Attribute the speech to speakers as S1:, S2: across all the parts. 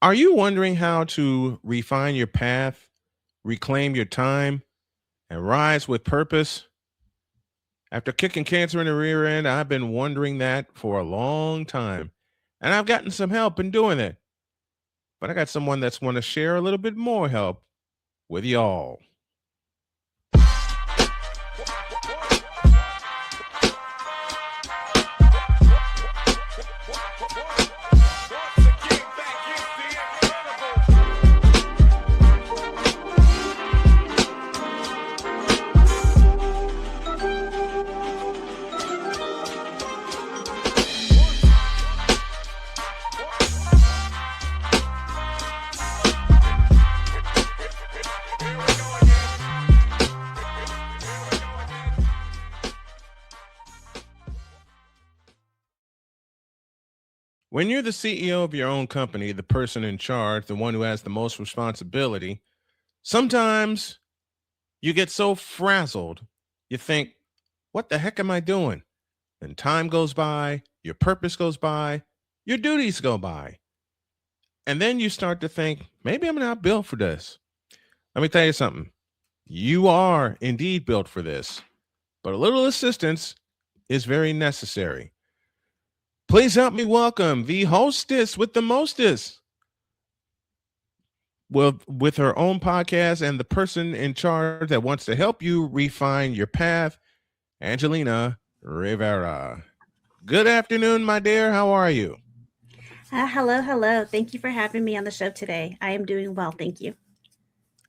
S1: Are you wondering how to refine your path, reclaim your time, and rise with purpose? After kicking cancer in the rear end, I've been wondering that for a long time, and I've gotten some help in doing it. But I got someone that's want to share a little bit more help with y'all. When you're the CEO of your own company, the person in charge, the one who has the most responsibility, sometimes you get so frazzled, you think, what the heck am I doing? And time goes by, your purpose goes by, your duties go by. And then you start to think, maybe I'm not built for this. Let me tell you something. You are indeed built for this, but a little assistance is very necessary. Please help me welcome the hostess with the mostest, with her own podcast and the person in charge that wants to help you refine your path, Angelina Rivera. Good afternoon, my dear. How are you?
S2: Hello, hello. Thank you for having me on the show today. I am doing well, thank you.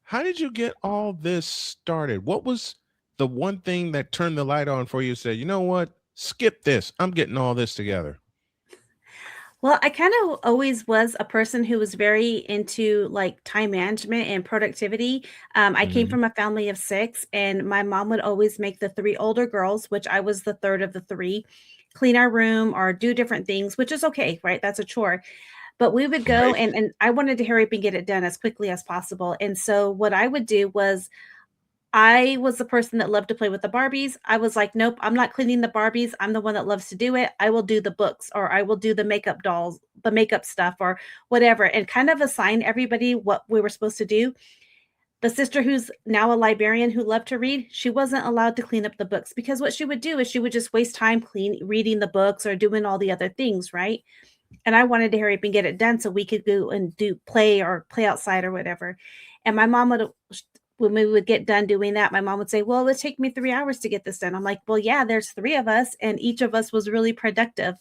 S1: How did you get all this started? What was the one thing that turned the light on for you? Said, you know what? Skip this. I'm getting all this together.
S2: Well, I kind of always was a person who was very into like time management and productivity. I came
S1: Hmm.
S2: from a family of six, and my mom would always make the three older girls, which I was the third of the three, clean our room or do different things, which is okay, right? That's a chore. But we would go
S1: Right.
S2: and I wanted to hurry up and get it done as quickly as possible. And so what I would do was I was the person that loved to play with the Barbies. I was like, "Nope, I'm not cleaning the Barbies. I'm the one that loves to do it. I will do the books or I will do the makeup dolls, the makeup stuff or whatever," and kind of assign everybody what we were supposed to do. The sister who's now a librarian who loved to read, she wasn't allowed to clean up the books because what she would do is she would just waste time clean reading the books or doing all the other things, right? And I wanted to hurry up and get it done so we could go and do play or play outside or whatever. And my mom would, when we would get done doing that, my mom would say, "Well, it would take me 3 hours to get this done." I'm like, "Well, yeah, there's three of us, and each of us was really productive."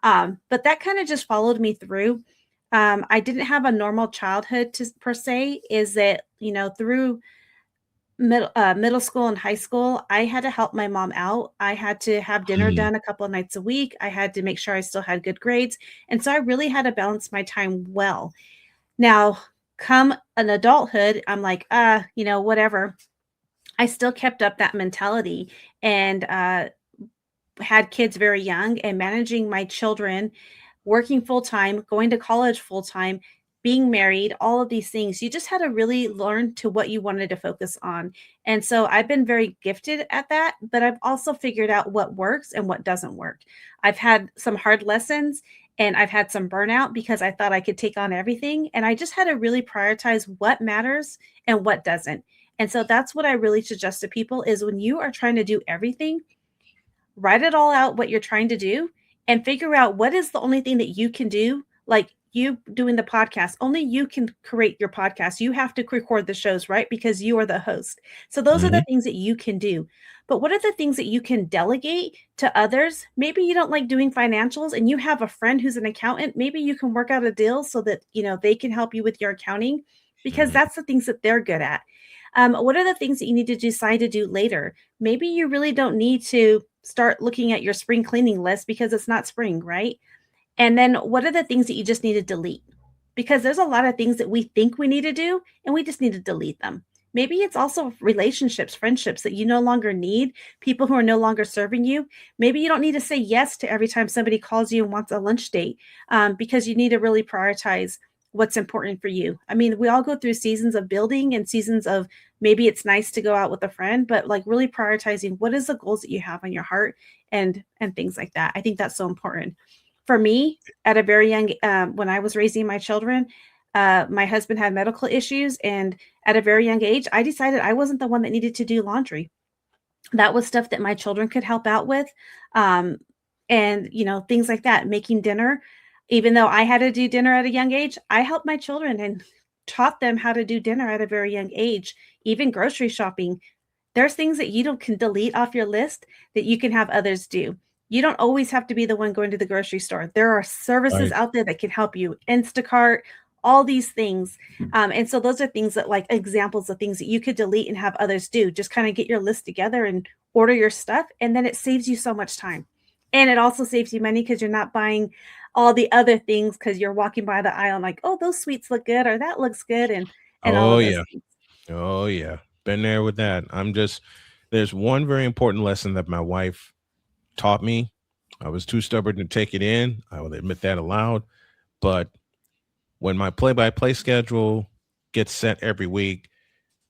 S2: But that kind of just followed me through. I didn't have a normal childhood per se, is that, through middle school and high school, I had to help my mom out. I had to have dinner
S1: Mhm.
S2: done a couple of nights a week. I had to make sure I still had good grades, and so I really had to balance my time well. Now, come an adulthood, I'm like, whatever. I still kept up that mentality and had kids very young and managing my children, working full time, going to college full time, being married, all of these things. You just had to really learn to what you wanted to focus on. And so I've been very gifted at that, but I've also figured out what works and what doesn't work. I've had some hard lessons and I've had some burnout because I thought I could take on everything. And I just had to really prioritize what matters and what doesn't. And so that's what I really suggest to people is when you are trying to do everything, write it all out what you're trying to do and figure out what is the only thing that you can do. Like you doing the podcast, only you can create your podcast. You have to record the shows, right? Because you are the host. So those are the
S1: Mhm.
S2: things that you can do. But what are the things that you can delegate to others? Maybe you don't like doing financials and you have a friend who's an accountant. Maybe you can work out a deal so that, they can help you with your accounting because
S1: Mhm.
S2: that's the things that they're good at. What are the things that you need to decide to do later? Maybe you really don't need to start looking at your spring cleaning list because it's not spring, right? And then what are the things that you just need to delete? Because there's a lot of things that we think we need to do and we just need to delete them. Maybe it's also relationships, friendships that you no longer need, people who are no longer serving you. Maybe you don't need to say yes to every time somebody calls you and wants a lunch date because you need to really prioritize what's important for you. I mean, we all go through seasons of building and seasons of maybe it's nice to go out with a friend, but like really prioritizing what is the goals that you have on your heart and things like that. I think that's so important for me at a very young when I was raising my children. My husband had medical issues, and at a very young age, I decided I wasn't the one that needed to do laundry. That was stuff that my children could help out with. Um, and, things like that, making dinner. Even though I had to do dinner at a young age, I helped my children and taught them how to do dinner at a very young age, even grocery shopping. There's things that you don't can delete off your list that you can have others do. You don't always have to be the one going to the grocery store. There are services
S1: Right.
S2: out there that can help you. Instacart, all these things. And so those are things that, like, examples of things that you could delete and have others do. Just kind of get your list together and order your stuff, and then it saves you so much time. And it also saves you money because you're not buying all the other things because you're walking by the aisle and like, oh, those sweets look good or that looks good, and all
S1: Oh
S2: of those
S1: yeah.
S2: things.
S1: Oh yeah. Been there with that. There's one very important lesson that my wife taught me. I was too stubborn to take it in. I will admit that aloud. But when my play-by-play schedule gets set every week,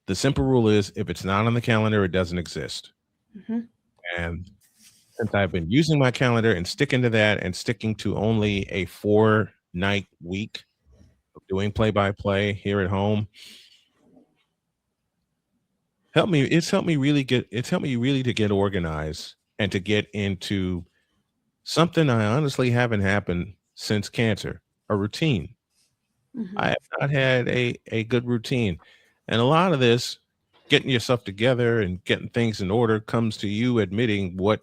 S1: the simple rule is if it's not on the calendar, it doesn't exist.
S2: Mhm,
S1: And since I've been using my calendar and sticking to that and sticking to only a 4-night week of doing play-by-play here at home, it's helped me really to get organized and to get into something I honestly haven't happened since cancer, a routine.
S2: mhm,
S1: I have not had a good routine. And a lot of this, getting yourself together and getting things in order, comes to you admitting what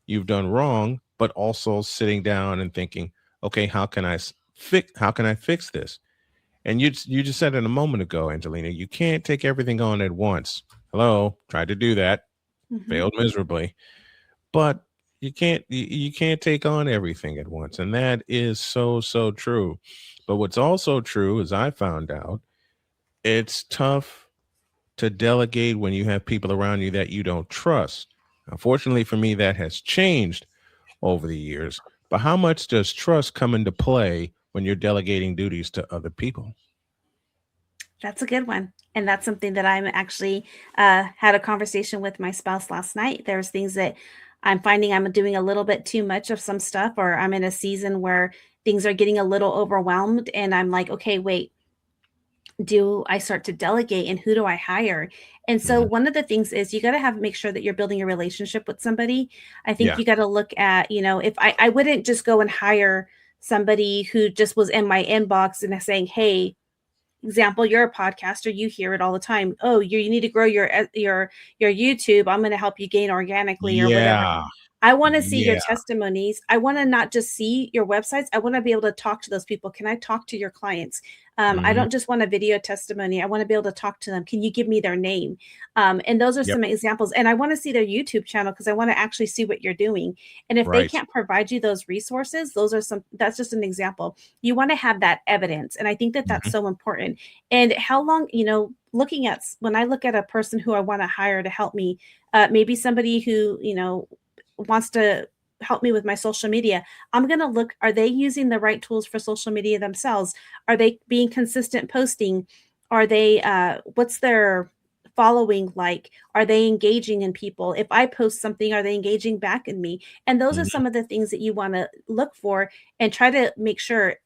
S1: you've done wrong, but also sitting down and thinking, okay, how can I fix this? And you just said it a moment ago, Angelina, you can't take everything on at once. Hello, tried to do that,
S2: mhm.
S1: failed miserably. But you can't take on everything at once, and that is so true. But what's also true is I found out it's tough to delegate when you have people around you that you don't trust. Unfortunately for me, that has changed over the years. But how much does trust come into play when you're delegating duties to other people?
S2: That's a good one. And that's something that I'm actually had a conversation with my spouse last night. There's things that I'm finding I'm doing a little bit too much of some stuff, or I'm in a season where things are getting a little overwhelmed. And I'm like, okay, wait, do I start to delegate and who do I hire? And so
S1: Mhm.
S2: one of the things is you got to have make sure that you're building a relationship with somebody. I think
S1: Yeah.
S2: you got to look at, if I wouldn't just go and hire somebody who just was in my inbox and saying, hey, example, you're a podcaster, you hear it all the time. Oh, you need to grow your YouTube. I'm going to help you gain organically or whatever.
S1: Yeah.
S2: I want to see your
S1: Yeah.
S2: testimonies. I want to not just see your websites. I want to be able to talk to those people. Can I talk to your clients? I
S1: Mhm.
S2: don't just want a video testimony. I want to be able to talk to them. Can you give me their name? And those are
S1: Yep.
S2: some examples. And I want to see their YouTube channel because I want to actually see what you're doing. And if they
S1: Right.
S2: can't provide you those resources, that's just an example. You want to have that evidence. And I think that that's
S1: Mhm.
S2: so important. And how long, looking at when I look at a person who I want to hire to help me, maybe somebody who, wants to help me with my social media, I'm going to look, are they using the right tools for social media themselves? Are they being consistent posting? Are they, what's their following like? Are they engaging in people? If I post something, are they engaging back in me? And those are
S1: Mhm.
S2: some of the things that you want to look for and try to make sure.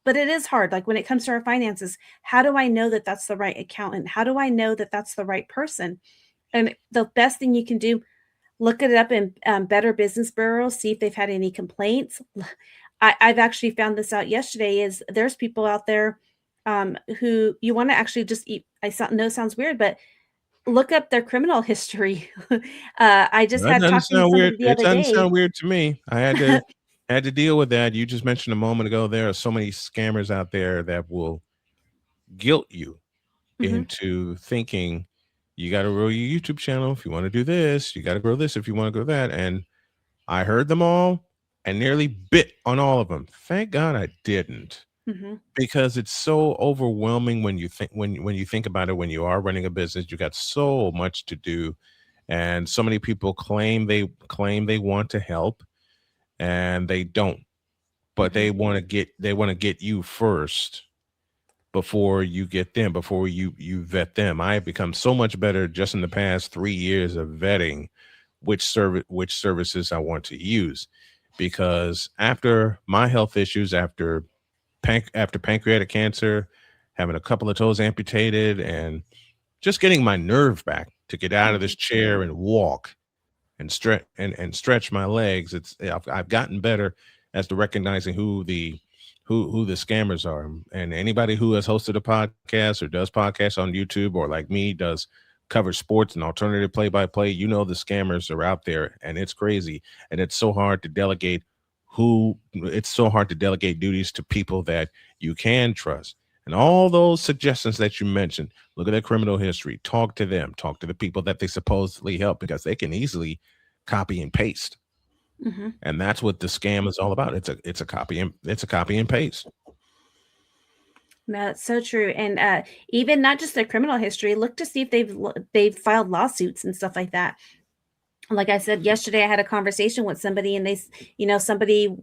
S2: But it is hard. Like when it comes to our finances, how do I know that that's the right accountant? How do I know that that's the right person? And the best thing you can do, look it up in, Better Business Bureau, see if they've had any complaints. I've actually found this out yesterday is there's people out there, who you wanna actually just eat know it sounds weird, but look up their criminal history. I just
S1: That
S2: had
S1: doesn't
S2: talking to
S1: sound weird.
S2: somebody the
S1: It
S2: other
S1: doesn't
S2: day.
S1: sound weird to me. I had to deal with that. You just mentioned a moment ago, there are so many scammers out there that will guilt you
S2: Mhm,
S1: into thinking you got to grow your YouTube channel if you want to do this, you got to grow this if you want to grow that. And I heard them all and nearly bit on all of them. Thank God I didn't,
S2: mhm,
S1: because it's so overwhelming when you think when you think about it. When you are running a business, you got so much to do, and so many people claim they want to help, and they don't. But
S2: mhm,
S1: they want to get you first before you get them, before you vet them. I have become so much better just in the past 3 years of vetting which services I want to use, because after my health issues, after pancreatic cancer, having a couple of toes amputated, and just getting my nerve back to get out of this
S2: Mhm.
S1: chair and walk and stretch my legs. I've gotten better as to recognizing who the scammers are. And anybody who has hosted a podcast or does podcasts on YouTube, or like me does cover sports and alternative play by play, the scammers are out there, and it's crazy. And it's so hard to delegate duties to people that you can trust. And all those suggestions that you mentioned, look at their criminal history, talk to them, talk to the people that they supposedly help, because they can easily copy and paste.
S2: Mhm.
S1: And that's what the scam is all about. It's a copy and paste.
S2: No, that's so true. And even not just their criminal history, look to see if they've filed lawsuits and stuff like that. Like I said yesterday, I had a conversation with somebody, and somebody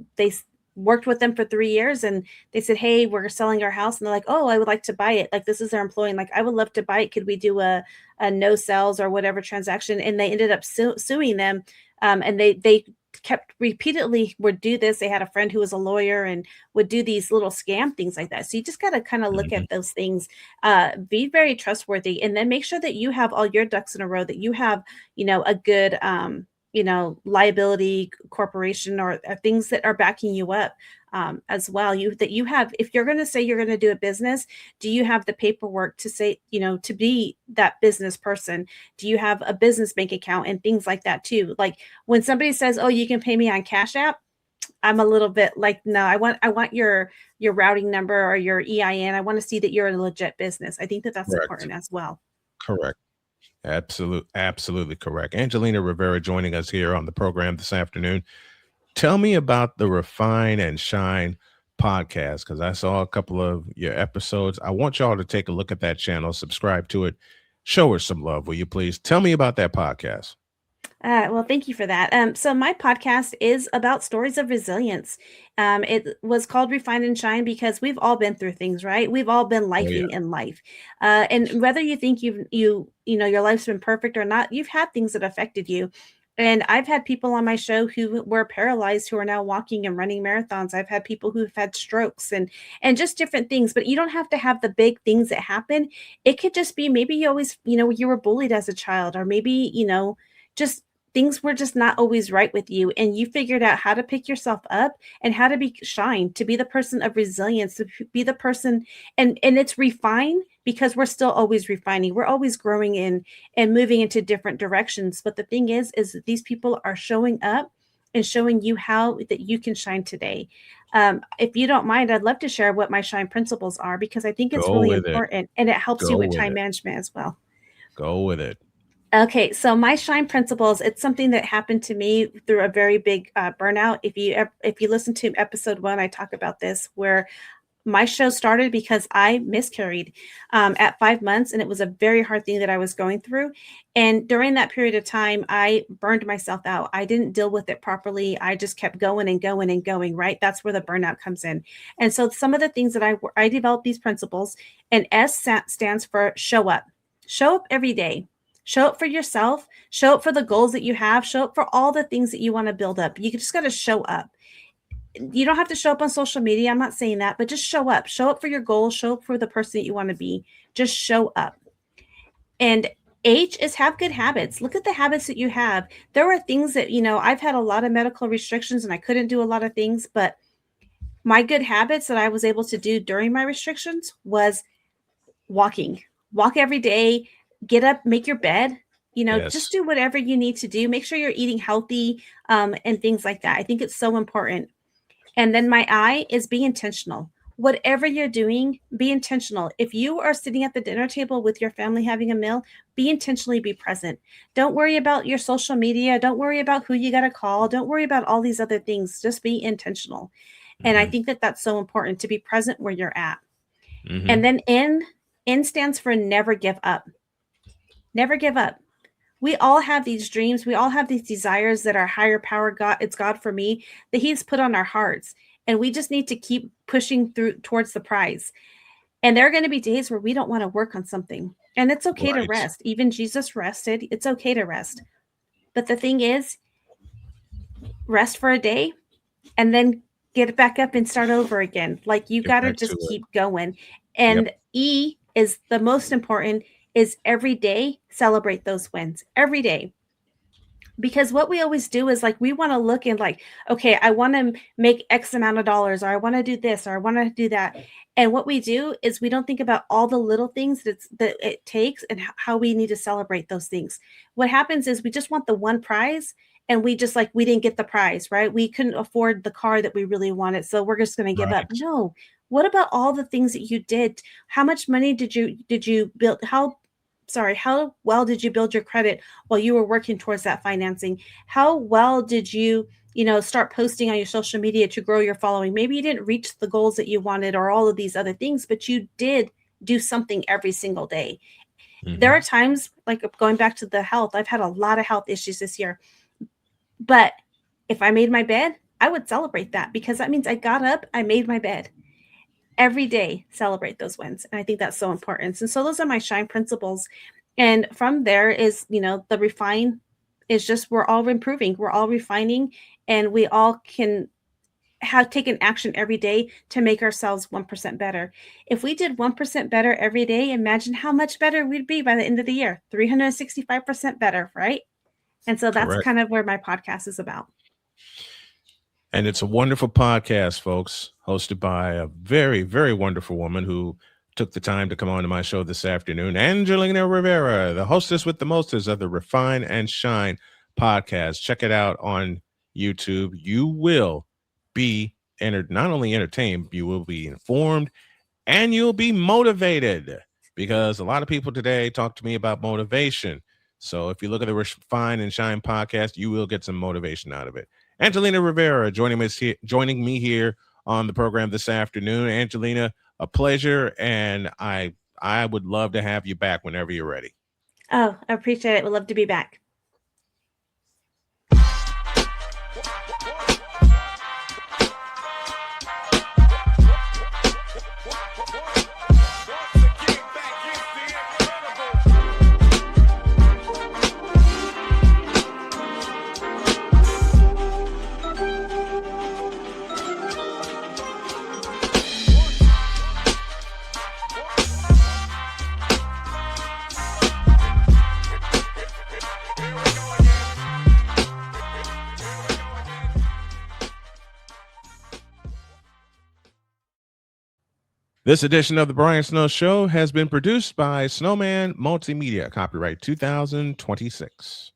S2: worked with them for 3 years, and they said, "Hey, we're selling our house," and they're like, "Oh, I would like to buy it." Like, this is their employee, and like, "I would love to buy it. Could we do a no sales or whatever transaction?" And they ended up suing them, and they kept repeatedly would do this. They had a friend who was a lawyer and would do these little scam things like that. So you just got to kind of look
S1: Mhm.
S2: at those things, be very trustworthy, and then make sure that you have all your ducks in a row, that you have a good liability corporation, or things that are backing you up, as well. You have, if you're going to say you're going to do a business, do you have the paperwork to say, to be that business person? Do you have a business bank account and things like that too? Like, when somebody says, "Oh, you can pay me on Cash App," I'm a little bit like, no, I want your routing number or your EIN. I want to see that you're a legit business. I think that that's
S1: Correct.
S2: important as well.
S1: Correct. Absolutely correct. Angelina Rivera joining us here on the program this afternoon. Tell me about the Refine and Shine podcast, because I saw a couple of your episodes. I want y'all to take a look at that channel, subscribe to it, show her some love, will you please? Tell me about that podcast.
S2: Well, thank you for that. So my podcast is about stories of resilience. It was called Refine and Shine because we've all been through things, right? We've all been
S1: Oh yeah.
S2: lifing in life, and whether you think your life's been perfect or not, you've had things that affected you. And I've had people on my show who were paralyzed who are now walking and running marathons. I've had people who've had strokes and just different things. But you don't have to have the big things that happen. It could just be, maybe you always, you were bullied as a child, or maybe, just things were just not always right with you, and you figured out how to pick yourself up and how to be shine, to be the person of resilience, to be the person. And it's refine, because we're still always refining, we're always growing in and moving into different directions. But the thing is that these people are showing up and showing you how that you can shine today. If you don't mind, I'd love to share what my shine principles are, because I think it's
S1: Go
S2: really
S1: with it.
S2: important, and it helps you
S1: Go
S2: with
S1: with
S2: time
S1: it.
S2: management as well.
S1: Go with it.
S2: Okay, so my shine principles, it's something that happened to me through a very big burnout. If you listen to episode 1, I talk about this, where my show started because I miscarried at 5 months, and it was a very hard thing that I was going through. And during that period of time, I burned myself out. I didn't deal with it properly. I just kept going and going and going. Right, that's where the burnout comes in. And so some of the things that I developed these principles, and stands for show up. Show up every day. Show up for yourself, show up for the goals that you have, show up for all the things that you want to build up. You just got to show up. You don't have to show up on social media. I'm not saying that, but just show up. Show up for your goals, show up for the person that you want to be. Just show up. And H is have good habits. Look at the habits that you have. There were things that, I've had a lot of medical restrictions and I couldn't do a lot of things, but my good habits that I was able to do during my restrictions was walking. Walk every day, get up, make your bed, just
S1: Yes.
S2: do whatever you need to do. Make sure you're eating healthy, and things like that. I think it's so important. And then my I is be intentional. Whatever you're doing, be intentional. If you are sitting at the dinner table with your family having a meal, be intentionally be present. Don't worry about your social media. Don't worry about who you got to call. Don't worry about all these other things. Just be intentional. And I
S1: Hmm.
S2: think that that's so important, to be present where you're at. And
S1: Hmm.
S2: then N stands for never give up. Never give up. We all have these dreams. We all have these desires that our higher power, God, it's God for me, that He's put on our hearts. And we just need to keep pushing through towards the prize. And there are going to be days where we don't want to work on something. And it's okay to
S1: Right.
S2: rest. Even Jesus rested. It's okay to rest. But the thing is, rest for a day and then get it back up and start over again. Like, you
S1: Get
S2: got to
S1: back to
S2: just
S1: it.
S2: keep going. And
S1: Yep.
S2: E is the most important, is every day celebrate those wins every day. Because what we always do is like we want to look and like, okay, I want to make X amount of dollars, or I want to do this, or I want to do that. And what we do is we don't think about all the little things that it takes and how we need to celebrate those things. What happens is we just want the one prize, and we just like we didn't get the prize, right? We couldn't afford the car that we really wanted, so we're just going to give up.
S1: Right.
S2: No. What about all the things that you did? How much money did you build? How well did you build your credit while you were working towards that financing? How well did you start posting on your social media to grow your following? Maybe you didn't reach the goals that you wanted or all of these other things, but you did do something every single day. There are
S1: Mhm.
S2: times, like going back to the health, I've had a lot of health issues this year. But if I made my bed, I would celebrate that, because that means I got up, I made my bed. Every day, celebrate those wins. And I think that's so important. And so those are my shine principles. And from there is, the refine is just we're all improving, we're all refining, and we all can have taken action every day to make ourselves 1% better. If we did 1% better every day, imagine how much better we'd be by the end of the year. 365% better, right? And so that's
S1: Correct.
S2: kind of where my podcast is about.
S1: And it's a wonderful podcast, folks, hosted by a very, very wonderful woman who took the time to come on to my show this afternoon, Angelina Rivera, the hostess with the mostest of the Refine and Shine podcast. Check it out on YouTube. You will be not only entertained, you will be informed, and you'll be motivated, because a lot of people today talk to me about motivation. So if you look at the Refine and Shine podcast, you will get some motivation out of it. Angelina Rivera joining me here on the program this afternoon. Angelina, a pleasure, and I would love to have you back whenever you're ready.
S2: Oh, I appreciate it. Would love to be back.
S1: This edition of the Brian Snow Show has been produced by Snowman Multimedia, copyright 2026.